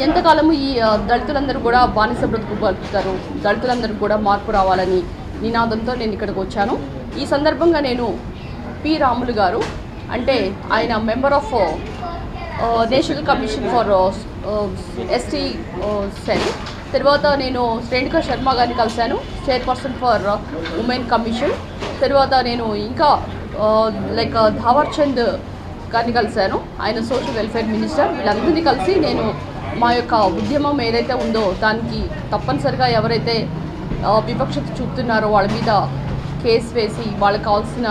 ఎంతకాలము ఈ దళితులందరూ కూడా బానిస బ్రతుకు బతుకుతారు, దళితులందరూ కూడా మార్పు రావాలని నినాదంతో నేను ఇక్కడికి వచ్చాను. ఈ సందర్భంగా నేను పి రాములు గారు అంటే ఆయన member of national commission for ST cell, తర్వాత నేను రేణుకా శర్మ గారిని కలిశాను, చైర్పర్సన్ ఫర్ ఉమెన్ కమిషన్, తర్వాత నేను ఇంకా లైక్ ధావర్ చంద్ గారిని కలిశాను, ఆయన సోషల్ వెల్ఫేర్ మినిస్టర్. వీళ్ళందరినీ కలిసి నేను మా యొక్క ఉద్యమం ఏదైతే ఉందో దానికి తప్పనిసరిగా ఎవరైతే వివక్షత చూపుతున్నారో వాళ్ళ మీద కేసు వేసి వాళ్ళకి కావాల్సిన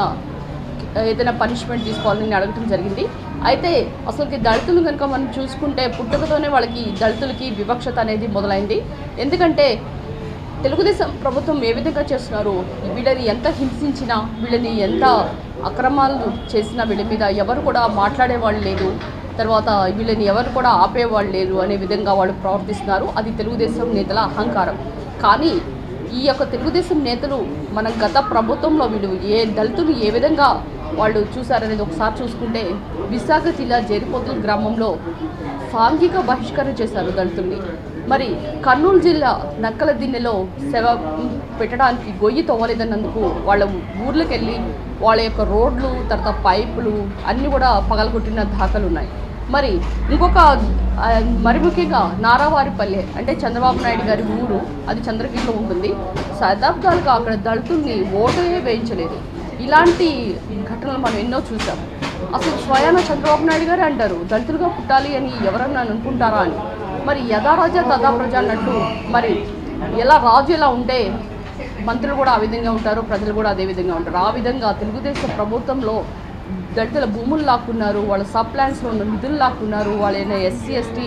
ఏదైనా పనిష్మెంట్ తీసుకోవాలని అడగటం జరిగింది. అయితే అసలుకి దళితులు కనుక మనం చూసుకుంటే పుట్టుకతోనే వాళ్ళకి దళితులకి వివక్షత అనేది మొదలైంది. ఎందుకంటే తెలుగుదేశం ప్రభుత్వం ఏ విధంగా చేస్తున్నారు, వీళ్ళని ఎంత హింసించినా, వీళ్ళని ఎంత అక్రమాలు చేసినా వీళ్ళ మీద ఎవరు కూడా మాట్లాడేవాళ్ళు లేదు, తర్వాత వీళ్ళని ఎవరు కూడా ఆపేవాళ్ళు లేరు అనే విధంగా వాళ్ళు ప్రవర్తిస్తున్నారు. అది తెలుగుదేశం నేతల అహంకారం. కానీ ఈ యొక్క తెలుగుదేశం నేతలు మన గత ప్రభుత్వంలో వీళ్ళు దళితులు ఏ విధంగా వాళ్ళు చూశారనేది ఒకసారి చూసుకుంటే, విశాఖ జిల్లా జేరిపోతుల గ్రామంలో సాంఘిక బహిష్కరణ చేశారు దళితుల్ని. మరి కర్నూలు జిల్లా నక్కల దిన్నెలో సేవ పెట్టడానికి గొయ్యి తవ్వలేదన్నందుకు వాళ్ళ ఊర్లోకి వెళ్ళి వాళ్ళ యొక్క రోడ్లు, తర్వాత పైపులు అన్నీ కూడా పగలగొట్టిన దాఖలు ఉన్నాయి. మరి ఇంకొక మరి ముఖ్యంగా నారావారిపల్లె అంటే చంద్రబాబు నాయుడు గారి ఊరు, అది చంద్రగిరిలో ఉంటుంది. శతాబ్దాలుగా అక్కడ దళితుల్ని ఓటే వేయించలేదు. ఇలాంటి ఘటనలు మనం ఎన్నో చూసాం. అసలు స్వయాన చంద్రబాబు నాయుడు గారే అంటారు దళితులుగా పుట్టాలి అని ఎవరన్నా అనుకుంటారా అని. మరి యథా రాజా తథా ప్రజ అన్నట్టు మరి ఎలా రాజు ఎలా ఉంటే మంత్రులు కూడా ఆ విధంగా ఉంటారు, ప్రజలు కూడా అదే విధంగా ఉంటారు. ఆ విధంగా తెలుగుదేశం ప్రభుత్వంలో దళితుల భూములు లాక్కున్నారు, వాళ్ళ సబ్ ప్లాన్స్లో ఉన్న నిధులు లాక్కున్నారు, వాళ్ళ ఎస్సీ ఎస్టీ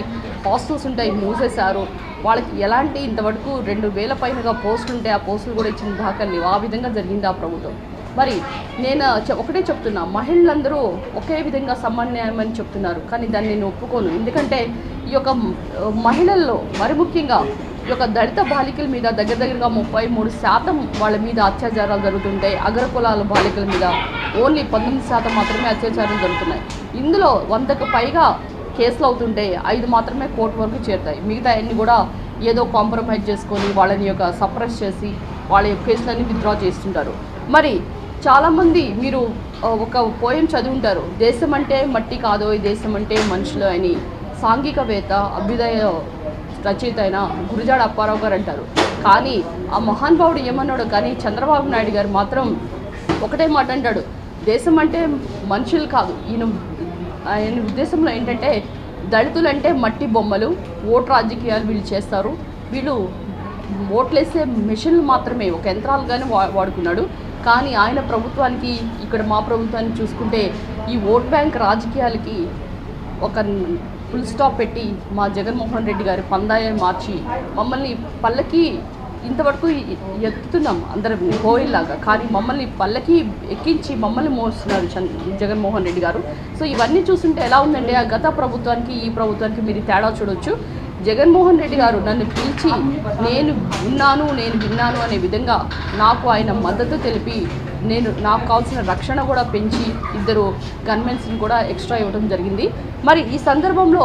హాస్టల్స్ ఉంటాయి మూసేశారు. వాళ్ళకి ఎలాంటి ఇంతవరకు 2000 పైనగా పోస్టులు ఉంటే ఆ పోస్టులు కూడా ఇచ్చిన దాఖలు లేవు. ఆ విధంగా జరిగింది ఆ ప్రభుత్వం. మరి నేను ఒకటే చెప్తున్నా, మహిళలందరూ ఒకే విధంగా సమన్వయమని చెప్తున్నారు, కానీ దాన్ని నేను ఒప్పుకోను. ఎందుకంటే ఈ యొక్క మహిళల్లో మరి ముఖ్యంగా ఈ యొక్క దళిత బాలికల మీద దగ్గరగా 33% వాళ్ళ మీద అత్యాచారాలు జరుగుతుంటాయి. అగ్రకులాల బాలికల మీద ఓన్లీ 19% మాత్రమే అత్యాచారాలు జరుగుతున్నాయి. ఇందులో 100కు పైగా కేసులు అవుతుంటే 5 మాత్రమే కోర్టు వరకు చేరుతాయి. మిగతా అన్ని కూడా ఏదో కాంప్రమైజ్ చేసుకొని వాళ్ళని యొక్క సప్రెస్ చేసి వాళ్ళ యొక్క కేసులన్నీ విత్డ్రా చేస్తుంటారు. మరి చాలామంది మీరు ఒక పోయం చదివి దేశం అంటే మట్టి కాదో ఈ దేశం అంటే మనుషులు అని సాంఘికవేత్త అభ్యుదయ రచయిత అయిన గురజాడ అప్పారావు గారు అంటారు. కానీ ఆ మహానుభావుడు ఏమన్నాడు, కానీ చంద్రబాబు నాయుడు గారు మాత్రం ఒకటే మాట అంటాడు, దేశం అంటే మనుషులు కాదు. ఆయన ఉద్దేశంలో ఏంటంటే దళితులంటే మట్టి బొమ్మలు, ఓటు రాజకీయాలు వీళ్ళు చేస్తారు, వీళ్ళు ఓట్లేసే మెషిన్లు మాత్రమే, ఒక యంత్రాలుగానే వాడుకున్నాడు. కానీ ఆయన ప్రభుత్వానికి ఇక్కడ మా ప్రభుత్వాన్ని చూసుకుంటే ఈ ఓట్ బ్యాంక్ రాజకీయాలకి ఒక ఫుల్ స్టాప్ పెట్టి మా జగన్మోహన్ రెడ్డి గారి పందాయం మార్చి మమ్మల్ని పల్లకి ఇంతవరకు ఎత్తుతున్నాం అందరం కోయిల్లాగా, కానీ మమ్మల్ని పల్లకి ఎక్కించి మమ్మల్ని మోస్తున్నారు జగన్మోహన్ రెడ్డి గారు. సో ఇవన్నీ చూస్తుంటే ఎలా ఉందంటే ఆ గత ప్రభుత్వానికి ఈ ప్రభుత్వానికి మీరు తేడా చూడొచ్చు. జగన్మోహన్ రెడ్డి గారు నన్ను పిలిచి నేను ఉన్నాను, నేను విన్నాను అనే విధంగా నాకు ఆయన మద్దతు తెలిపి నాకు కావాల్సిన రక్షణ కూడా పెంచి 2 గన్మెన్స్ని కూడా ఎక్స్ట్రా ఇవ్వడం జరిగింది. మరి ఈ సందర్భంలో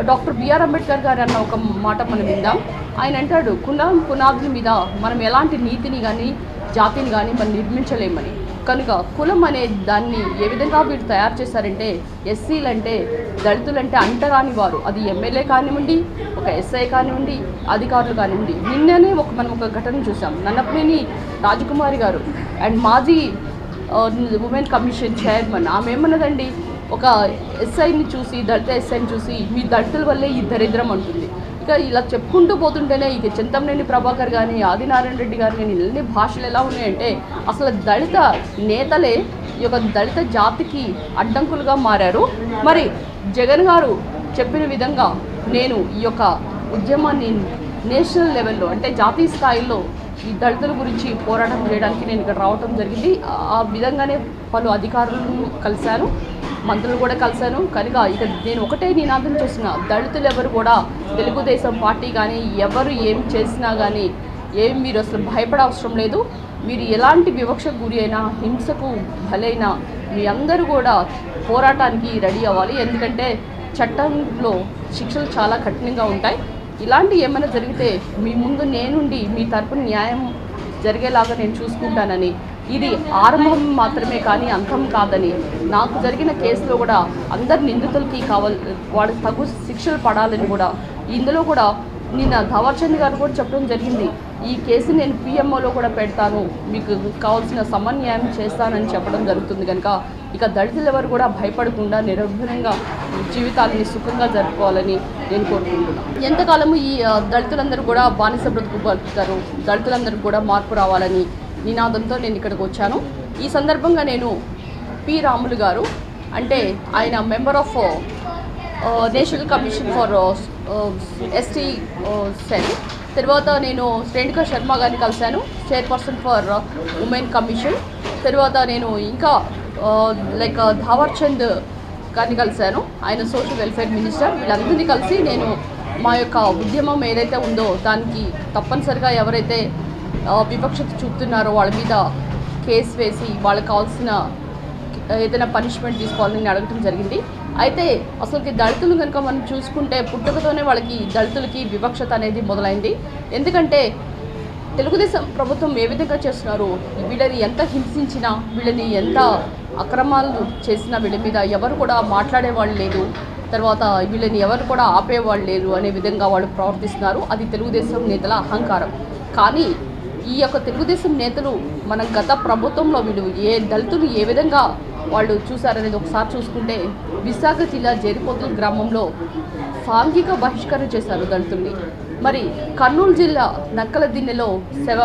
డాక్టర్ బిఆర్ అంబేద్కర్ గారు అన్న ఒక మాట మనం విందాం. ఆయన అంటాడు, పునాదుల మీద మనం ఎలాంటి నీతిని కానీ జాతిని కానీ మనం నిర్మించలేమని. కనుక కులం అనే దాన్ని ఏ విధంగా వీళ్ళు తయారు చేశారంటే ఎస్సీలంటే దళితులంటే అంటరాని వారు, అది ఎమ్మెల్యే కానివ్వండి, ఒక ఎస్ఐ కానివ్వండి, అధికారులు కానివ్వండి. నిన్ననే మనం ఒక ఘటన చూసాం. నన్నపనేని రాజకుమారి గారు అండ్ మాజీ ఉమెన్ కమిషన్ చైర్మన్ ఆమె ఏమన్నదండి, ఒక ఎస్ఐని చూసి దళిత ఎస్ఐని చూసి మీ దళితుల వల్లే ఈ దరిద్రం అంటుంది. ఇక ఇలా చెప్పుకుంటూ పోతుంటేనే ఇక చింతమనేని ప్రభాకర్ కానీ ఆదినారాయణ రెడ్డి గారు కానీ ఇన్ని భాషలు ఎలా ఉన్నాయంటే అసలు దళిత నేతలే ఈ యొక్క దళిత జాతికి అడ్డంకులుగా మారారు. మరి జగన్ గారు చెప్పిన విధంగా నేను ఈ యొక్క ఉద్యమాన్ని నేషనల్ లెవెల్లో అంటే జాతీయ స్థాయిలో ఈ దళితుల గురించి పోరాటం చేయడానికి నేను ఇక్కడ రావటం జరిగింది. ఆ విధంగానే పలు అధికారులను కలిశాను, మంత్రులు కూడా కలిశాను. కనుక ఇక నేను ఒకటే నినాదం చేసిన, దళితులు ఎవరు కూడా తెలుగుదేశం పార్టీ కానీ ఎవరు ఏం చేసినా కానీ మీరు అసలు భయపడ అవసరం లేదు. మీరు ఎలాంటి వివక్షకు గురి అయినా హింసకు బలైనా మీ అందరూ కూడా పోరాటానికి రెడీ అవ్వాలి. ఎందుకంటే చట్టంలో శిక్షలు చాలా కఠినంగా ఉంటాయి. ఇలాంటి ఏమైనా జరిగితే మీ ముందు నేనుండి మీ తరపున న్యాయం జరిగేలాగా నేను చూసుకుంటానని, ఇది ఆరంభం మాత్రమే కానీ అంతం కాదని, నాకు జరిగిన కేసులో కూడా అందరి నిందితులకి వాళ్ళకి తగు శిక్షలు పడాలని కూడా, ఇందులో కూడా నిన్న ధావర్చంద్ గారు కూడా చెప్పడం జరిగింది, ఈ కేసు నేను పిఎంఓలో కూడా పెడతాను, మీకు కావాల్సిన సమన్యాయం చేస్తానని చెప్పడం జరుగుతుంది. కనుక ఇక దళితులు ఎవరు కూడా భయపడకుండా నిర్భయంగా జీవితాలని సుఖంగా జరుపుకోవాలని నేను కోరుకుంటున్నాను. ఎంతకాలము ఈ దళితులందరూ కూడా బానిస బ్రతుకు బతుకుతారు, దళితులందరూ కూడా మార్పు రావాలని నినాదంతో నేను ఇక్కడికి వచ్చాను. ఈ సందర్భంగా నేను పి రాములు గారు, అంటే ఆయన member of national commission for ST cell, తర్వాత నేను రేణుకా శర్మ గారిని కలిశాను, చైర్పర్సన్ ఫర్ ఉమెన్ కమిషన్, తర్వాత నేను ఇంకా ధావర్చంద్ గారిని కలిశాను, ఆయన సోషల్ వెల్ఫేర్ మినిస్టర్. వీళ్ళందరినీ కలిసి నేను మా యొక్క ఉద్యమం ఏదైతే ఉందో దానికి తప్పనిసరిగా ఎవరైతే వివక్షత చూపుతున్నారో వాళ్ళ మీద కేసు వేసి వాళ్ళకి కావాల్సిన ఏదైనా పనిష్మెంట్ తీసుకోవాలని అడగటం జరిగింది. అయితే అసలుకి దళితులు కనుక మనం చూసుకుంటే పుట్టుకతోనే వాళ్ళకి దళితులకి వివక్షత అనేది మొదలైంది. ఎందుకంటే తెలుగుదేశం ప్రభుత్వం ఏ విధంగా చేస్తున్నారు, వీళ్ళని ఎంత హింసించినా, వీళ్ళని ఎంత అక్రమాలు చేసినా వీళ్ళ మీద ఎవరు కూడా మాట్లాడేవాళ్ళు లేదు, తర్వాత వీళ్ళని ఎవరు కూడా ఆపేవాళ్ళు లేరు అనే విధంగా వాళ్ళు ప్రవర్తిస్తున్నారు. అది తెలుగుదేశం నేతల అహంకారం. కానీ ఈ యొక్క తెలుగుదేశం నేతలు మన గత ప్రభుత్వంలో వీళ్ళు దళితులు ఏ విధంగా వాళ్ళు చూశారనేది ఒకసారి చూసుకుంటే, విశాఖ జిల్లా జేరిపోతుల గ్రామంలో సాంఘిక బహిష్కరణ చేశారు దళితుల్ని. మరి కర్నూలు జిల్లా నక్కల దిన్నెలో సేవ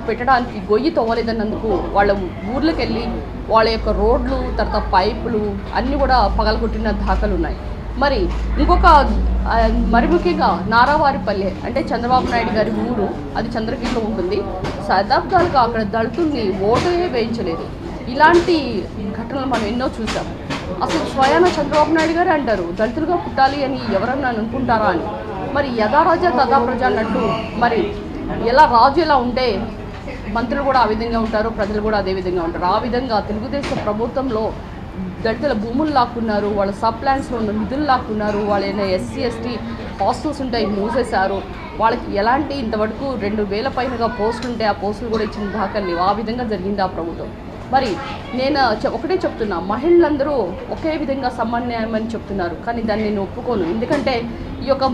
పెట్టడానికి గొయ్యి తవ్వలేదన్నందుకు వాళ్ళ ఊర్లోకి వెళ్ళి వాళ్ళ యొక్క రోడ్లు, తర్వాత పైపులు అన్నీ కూడా పగలగొట్టిన దాఖలు ఉన్నాయి. మరి ఇంకొక మరి ముఖ్యంగా నారావారిపల్లె, అంటే చంద్రబాబు నాయుడు గారి ఊరు, అది చంద్రగిరిలో ఉంటుంది. శతాబ్దాలుగా అక్కడ దళితుల్ని ఓటే వేయించలేదు. ఇలాంటి ఘటనలు మనం ఎన్నో చూసాం. అసలు స్వయాన చంద్రబాబు నాయుడు గారే అంటారు, దళితులుగా పుట్టాలి అని ఎవరన్నా అనుకుంటారా అని. మరి యథా రాజా తథా ప్రజ అన్నట్టు, మరి ఎలా రాజు ఎలా ఉంటే మంత్రులు కూడా ఆ విధంగా ఉంటారు, ప్రజలు కూడా అదే విధంగా ఉంటారు. ఆ విధంగా తెలుగుదేశం ప్రభుత్వంలో దళితుల భూములు లాక్కున్నారు, వాళ్ళ సబ్ ప్లాన్స్లో ఉన్న నిధులు లాక్కున్నారు, వాళ్ళ ఎస్సీ ఎస్టీ హాస్టల్స్ ఉంటాయి మూసేశారు. వాళ్ళకి ఎలాంటి ఇంతవరకు 2000 పైనగా పోస్టులు ఉంటే ఆ పోస్టులు కూడా ఇచ్చిన దాఖలు లేవు. ఆ విధంగా జరిగింది ఆ ప్రభుత్వం. మరి నేను ఒకటే చెప్తున్నా, మహిళలందరూ ఒకే విధంగా సమన్యాయం అని చెప్తున్నారు, కానీ దాన్ని నేను ఒప్పుకోను. ఎందుకంటే ఈ యొక్క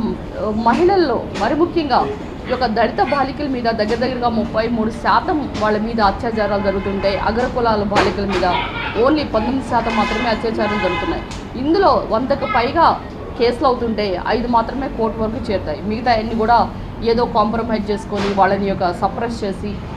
మహిళల్లో మరి ముఖ్యంగా ఈ యొక్క దళిత బాలికల మీద దగ్గరగా 33% వాళ్ళ మీద అత్యాచారాలు జరుగుతుంటాయి. అగ్రకులాల బాలికల మీద ఓన్లీ 19% మాత్రమే అత్యాచారాలు జరుగుతున్నాయి. ఇందులో 100కు పైగా కేసులు అవుతుంటే 5 మాత్రమే కోర్టు వరకు చేరుతాయి. మిగతా అన్ని కూడా ఏదో కాంప్రమైజ్ చేసుకొని వాళ్ళని యొక్క సప్రెస్ చేసి